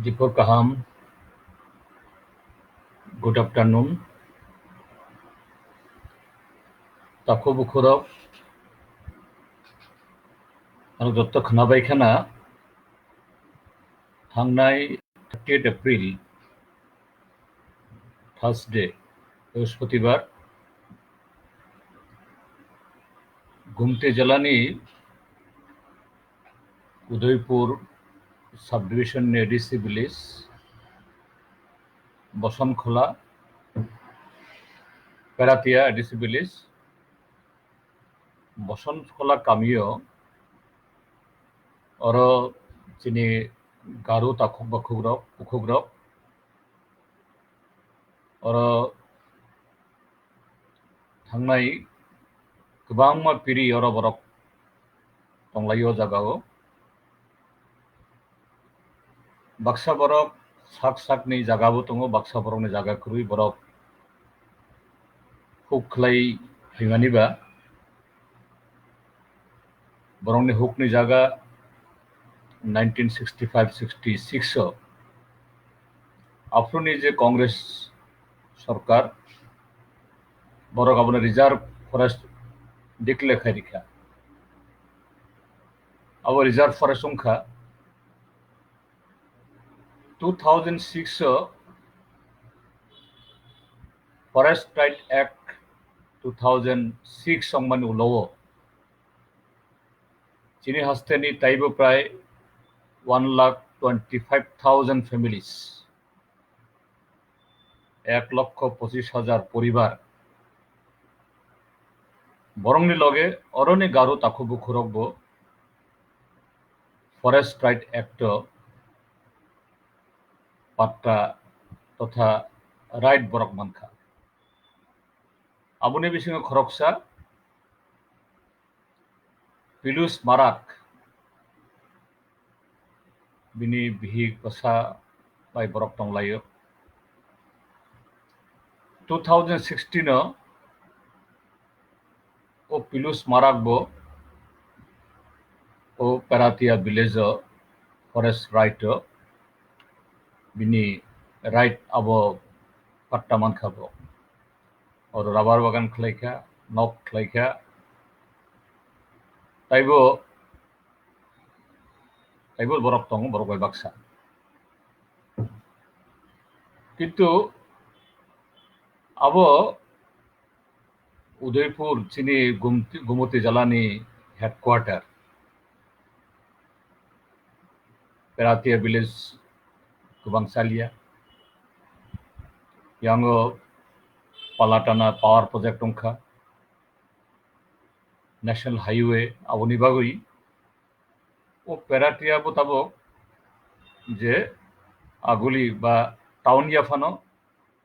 Dipur Kaham, good afternoon. Tako Bukhurov, Dr. Khanabaikana, Hangnai 30th April, Thursday, Brispastibar, Gumte Jalani, Udaipur Subdivision ADC Village, Bosan Khola, Paratia ADC Village, Bosan Khola Kamio, Oro Chini Garu Takuk Bukhogrov, Oro Hangnai Kubangma Piri Oro Borok Tonglayo Jagao, Baksa Borok sak-sakni jagabo tongo Baksa Borokni jagakrui borok huklai himaniba borokni hukni jaga 1965-66 afroni je Congress Sarkar borok abone reserve forest declare khairikha abo reserve forest ongkha 2006 Forest Right Act 2006 songmani ulowo chini hasteni taibo pray 1,25,000 families 1,25,000 পরিবার বরংনি লগে অরণি Garo তাকুবু খুরকব forest right act পাট্টা তথা right বরক মানখা আবুনি বিসিং খরকসা পিলুস মারাক বিনি বিহি কসা by Borok টংলাयो 2016 O পিলুস মারাকবো O প্যারাতিয়া village forest right বিনি right আবো পাট্টা মানখাবো और rubber बागान खलाइखा नक खलाइखा ताइबो बरक दं बरक बाय बाक्सा किन्तु आबो उदयपुर चिनी गुमती जलानी हेडक्वार्टर पेरातिया विलेज गोबांसालिया यांगो पालाटाना पावर प्रोजेक्ट अंखा नेशनल हाईवे आबोनि बागै ओ पेराटिया बताबो जे आगुली बा टाउन याफानो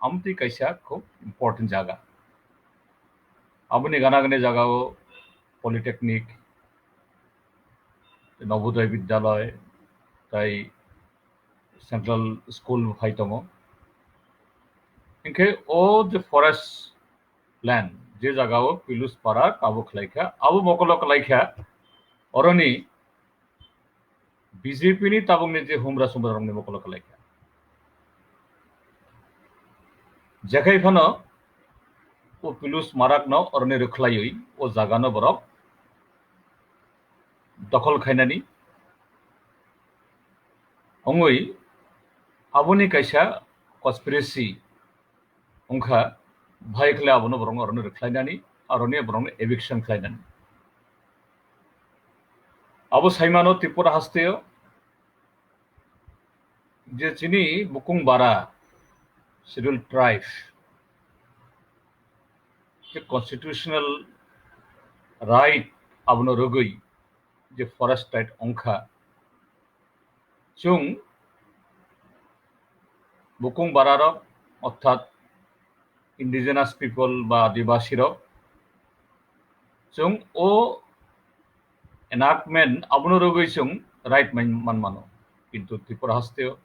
आमती कैसा खूब इम्पोर्टेंट जागा आबोनि गानागाने जागाओ पलिटेक्निक नवोदय विद्यालय ताई सेंट्रल स्कूल फाइ दङ इनके ओ जे फरेस्ट लैंड जे जागाओ पिलुस पाराक आबो खलाइखा आबो मकलो खलाइखा अरनि बीजेपी नि ताबुंनि जे हुमरा सुमरा रंनि मकलो खलाइखा जेखाइ फानो ओ पिलुस माराक न अरनि रखलायै ओ जागानो बरक दखल खाइनानि अंगै आबोनि कैसा कन्सपिरेसी अंखा भाइखले आबोनो बरं अरनि रखलाइनानि अरनि बरं एविक्शन खलाइनानि आबो साइमानो त्रिपुरा हास्तेयो जे चिनी बुकुं बारा शेड्यूल ट्राइब जे कन्स्टिट्यूशनल राइट आबोनो रगै जे फरेस्ट राइट अंखा जों बुकुं बारार अर्थात इंडिजिनास पिपल बा आदिवासी जों ओ एनाक्टमेंट आबोनो रगै जों राइट मान मानो किन्तु त्रिपुरा हास्तेयो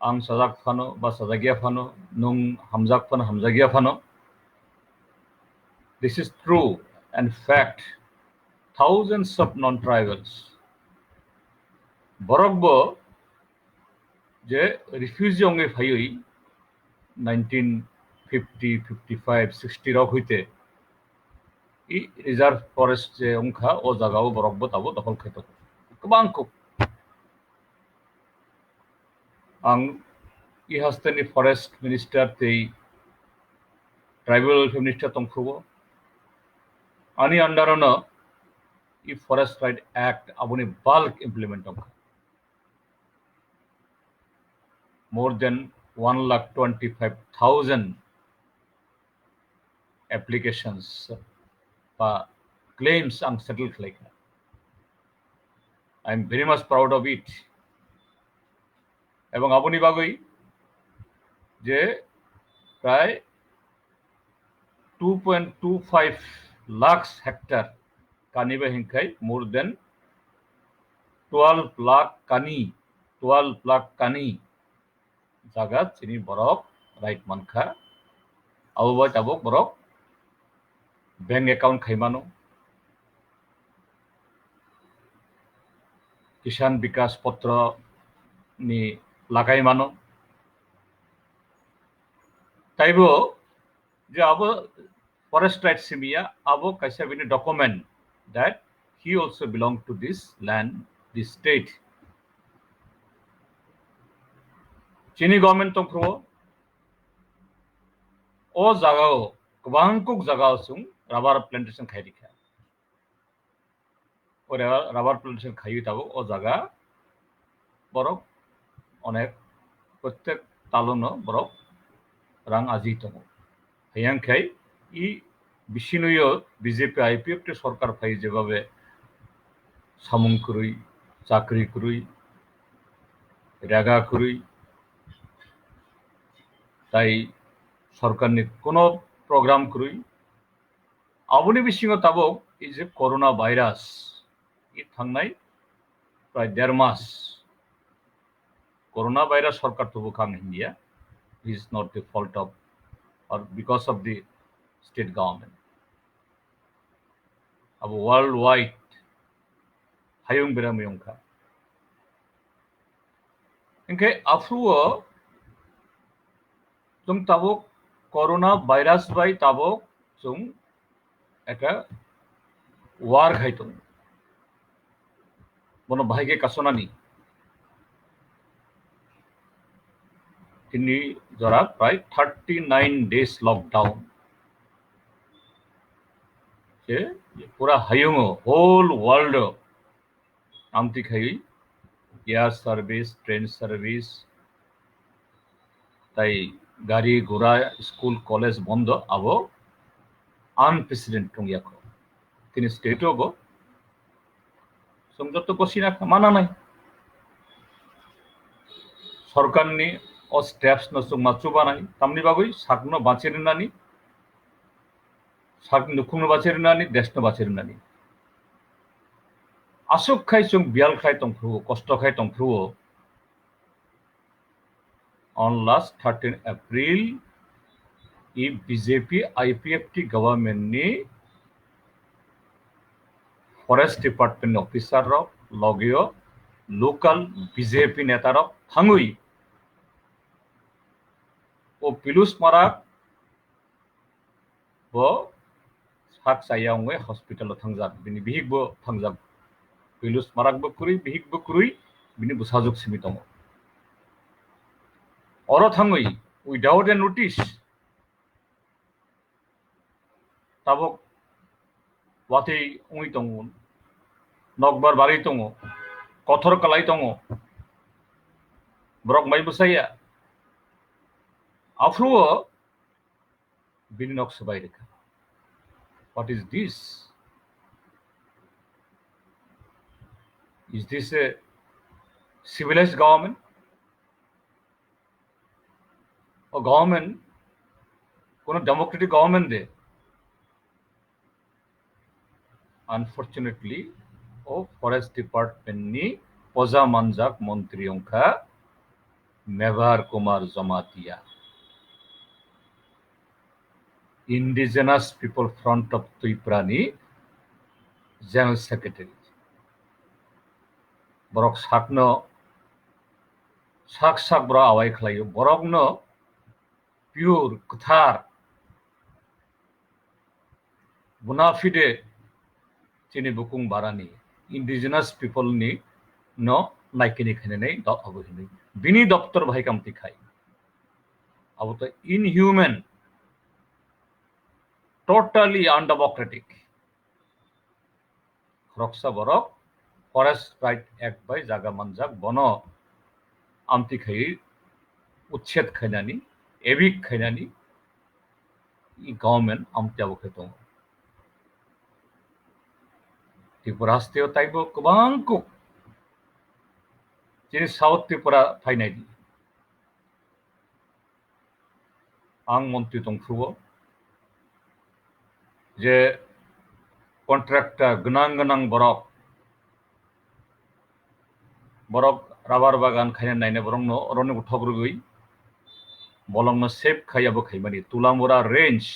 आं साजाक फानो बा साजागिया फानो नों हामजाक फानो हामजागिया फानो this is true and fact thousands of non-tribals borokbo जे रिफ्यूजी अंगे फाइयै 1950 55 60 रक हইते इ रिजार्व फरेस्ट जे अंखा ओ जागाव बरकबो ताबो दखल खायतो गोबांखौ आं इ हास्तेनि फरेस्ट मिनिस्टार तै ट्राइबल वेलफेयर मिनिस्टार तंखौबो आनी अंडारावनो इ फरेस्ट राइट एक्ट आबुनि बाल्क इमप्लिमेंट दंखा more than 1,25,000 applications claims ang settled like I am very much proud of it এবং আপনি বাগই যে প্রায় 2.25 lakhs hectare কানিবা হিংখাই more than 12 lakh kani জায়গা চিনি বরক রাইট মানখা আবুবাই তাবক বরক बैंक अकाउंट खाइमानो किसान विकास पत्र नि लागाइमानो ताइबो जे अब फरेस्ट राइट सिमिया अब कैसा बिनि document that he also belong to this land, this state. चीनी गवर्नमेंट तंख्रो ओ जागाओ गोबांकुक जागाओ सुं राबार प्लांटेशन खाइदिखा और राबार प्लांटेशन खाइयो ताबो ओ जागा बरक अनेक प्रत्येक तालुनो बरक रां आजि दङ हैयांखाय इ बिसिनुयो बीजेपी आईपीएफ सरकार फाइ जेबाबे सामुं करुई चाकरी करुई रेगा करुई ताई सरकारनि कोनो प्रोग्राम करुई आबुनि बिसिङाव ताबक इ जे कोरोना भाइरास इ थांनाय प्राय 1.5 मास कोरोना भाइरास सरकार तुबुखां India is not the fault of or because of the state government अब worldwide hayung beramiyongka इनके अफ्रुओ जों ताबक कोरोना भाइरास बाय ताबक जों एका वार खाइतो बनो भाइगे कासनानि तिनी जरा प्राय 39 days लॉकडाउन जे पूरा हायुङो होल वर्ल्ड आमति खाइ एयर सर्विस ट्रेन सर्विस ताई गाड़ी घोड़ा स्कूल कॉलेज बंद अब अनप्रेसिडेंट टंगियाखौ तिनी स्टेट अब संजत कसिना माना नाय सरकारनि अ स्टेप्स न सुं माचुबानाय तामनि बागै साकनो बाचिरनानि साक नुखुंनो बाचिरनानि देशनो बाचिरनानि आसुक खाय जों बियाल खाय तंफ्रु कष्ट खाय तंफ्रु on last 13 April इ बीजेपी आईपीएफ गवर्नमेंट नि फरेस्ट डिपार्टमेंट ऑफिसर रक लगियो लोकल बीजेपी नेता रक थांगुई ओ पिलुस माराक बो साक सायावंगे हॉस्पिटल थांजाक बिनि बिहिगबो थांजाक पिलुस माराकबो कुरुई बिहिगबो कुरुई बिनि बुसाजुक सिमि दङ और थांगुई विदाउट ए नोटिस ताबक वाथै उंगै दङ नकबार बारि दङ कथर कलाई दङ ब्रक माइ बुसाया आफ्रुओ बिनि नक सबाय रेखा what is this is this a civilized government or government কোনো ডেমোক্রেটিক গভর্নমেন্ট দে अनफॉर्चुनेटली ओ फॉरेस्ट डिपार्टमेंट नि पजा मानजाक मंत्री अंखा Mevar Kumar Jamatia indigenous people front of Tripura नि general secretary Barak साकनो sak sak bora awai khlayo borokno pure kuthar bona fide chini bukung barani indigenous people ni no naikini khainai da abhini bini doptor bhai kamti khai abo to inhuman totally undemocratic roksa borok forest right act by jaga manjak bono amti khai uchchet khainani evict khainani i government amti abo khaito Tripura hasteo taibo kubangku jini South Tripura thainai di ang montri tongfruo je contractor gnang borok rubber bagan khaina naine borong no oroni uthogrugui bolong no save khayabo khaimani Tulamura range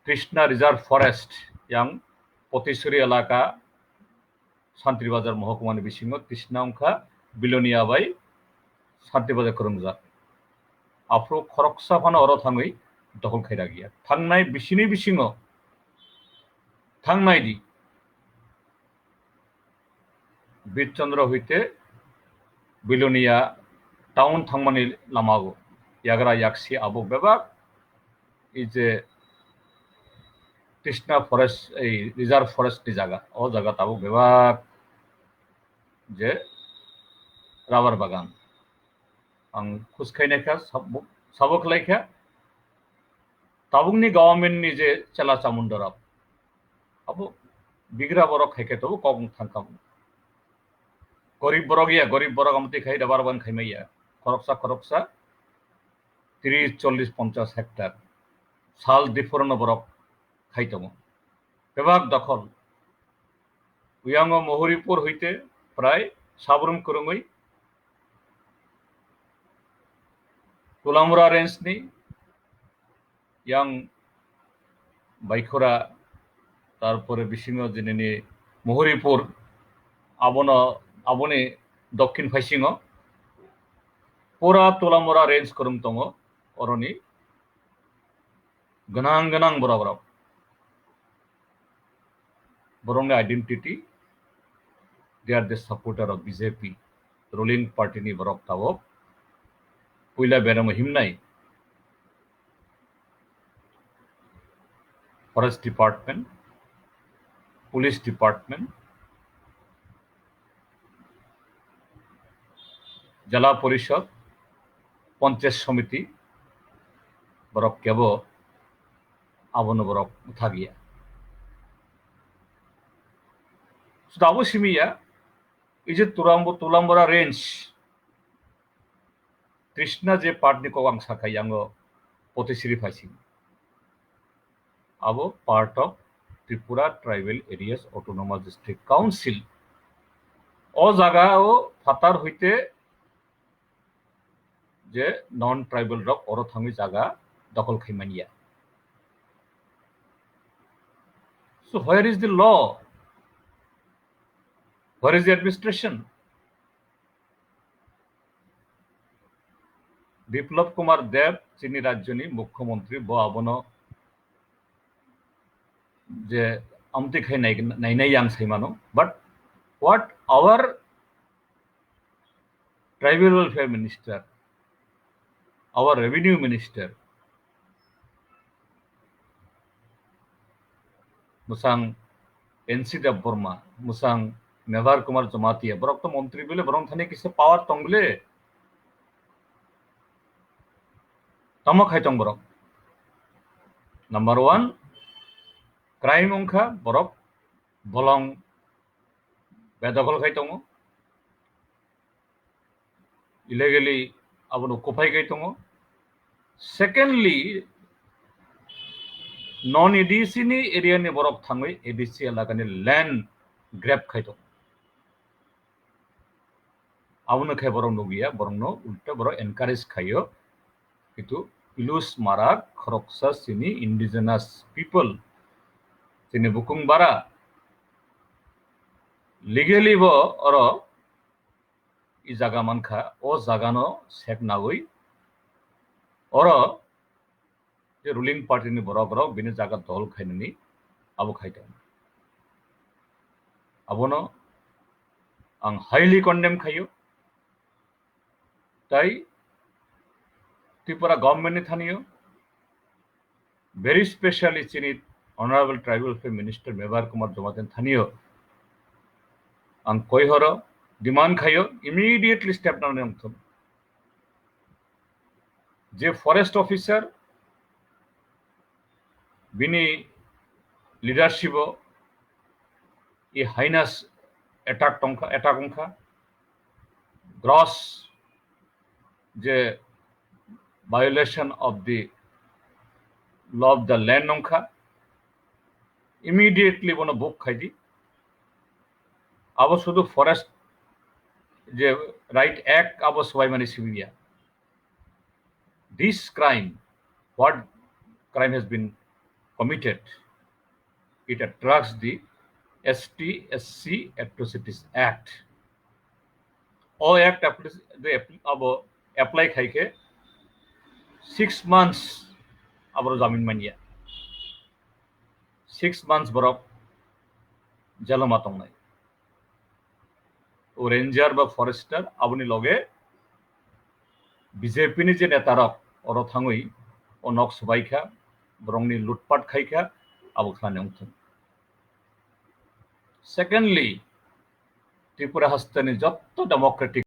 Krishna Reserve Forest yang Potisuri elaka Santri Bazar Mohokmani bisingo Krishna ongkha Bilonia bai Santri Bazar korungjak afro khoroksa phano oro thangui dokol khaira giya thangnai bisini bisingo thangnai di Birchandra hoite Bilonia town thangmani lamago yagra yaksi abo bebak is a Krishna forest এই reserve forest ni জায়গা ও জায়গা তাবো বেবাক যে rubber বাগান আং খুসখাইনাইখা সাবক লাইখা তাবুংনি government ni যে চেলা চামুন্ডরা আবো বিগ্রা বড় খাইকে তো কম থাকাম গরিব বড় আমতি খাই রাবার বাগান খাইমাইয়া খরকসা 30 40 50 হেক্টর সাল ডিফরন বরক খাইতমো বেবাক দখল উয়াঙ্গ মহরিপুর হইতে প্রায় সাবরুম করুঙ্গই তুলামুরা রেঞ্জ ni yang বাইখরা তারপরে বিসিংহ জিনিনি মহরিপুর আবনে দক্ষিণ ফাইসিংহ পুরা তুলামুরা রেঞ্জ করুম তঙ্গ অরনি গনাং বরাবর Borong identity, they are the supporter of BJP, ruling party ni borok tabo. Puila beramo himnai. Forest Department, Police Department, Jala Porishod, Panchayat Samiti, borok kebo abono borok uthagiya. Dabo simiya is a Tulambura range Krishna je partni ko ang sakha yango Potisiri Faising abo part of Tripura Tribal Areas Autonomous District Council o jaga o fatar hoite je non tribal rok oro thangi jaga dokol khaimaniya so where is the law? Where is the administration? Biplab Kumar Dev chini rajyoni mukhyamantri bo abono je amti khai nai yang saimano but what our tribal welfare minister, our revenue minister Musang NC Dev Burma Musang Mevar Kumar Jamatia borok to মন্ত্রী বলে বরং থানে কিসে পাওয়ার তংলে তম খাইতং borok number 1 crime ongkha borok bolong bedokol khaitong illegally abono kopai kaitong secondly non ADC ni area ni borok thangoi ADC elakani land grab khaitong abono khai borong nugiya borong no ulta borok encourage khayo itu ilus marak khoroksa sini indigenous people sini bukung bara legally bo oro इ जागा मानखा ओ जागानो सेक नागुई और जे ruling party नि बरक रक बिनि जागा दल खाइनानि आबो खाइदों आबोनो आं हाईली कन्डेम खायो ताई त्रिपुरा गवर्नमेंट नि थानियो very specially chini honorable tribal affairs minister Mebar Kumar Jomaten थानियो आं कय हरो डिमांड खायो immediately step down नंगथुम जे फरेस्ट ऑफिसर बिनी लीडरशिप ये हाइनास अटैक उनका ग्रॉस जे violation of the law of the land नंखा इमीडिएटली बनो बुक खाइदी अब शुद्ध फरेस्ट जे राइट एक्ट अब सबाई माने सिबिया this crime what crime has been committed it attracts the ST/SC Atrocities Act ओ एक्ट अब apply खाइके 6 months अब जामिन मानिया 6 months बरफ जेलमा तंगनाय ओ रेंजर बा फरेस्टर आबनि लगे बीजेपी नि जे नेतारक और थांगुई ओ नक सबाइखा ब्रंगनि लुटपाट खाइखा अब खाने उठुं सेकेंडली त्रिपुरा हस्तनि जत्तो डेमोक्रेटिक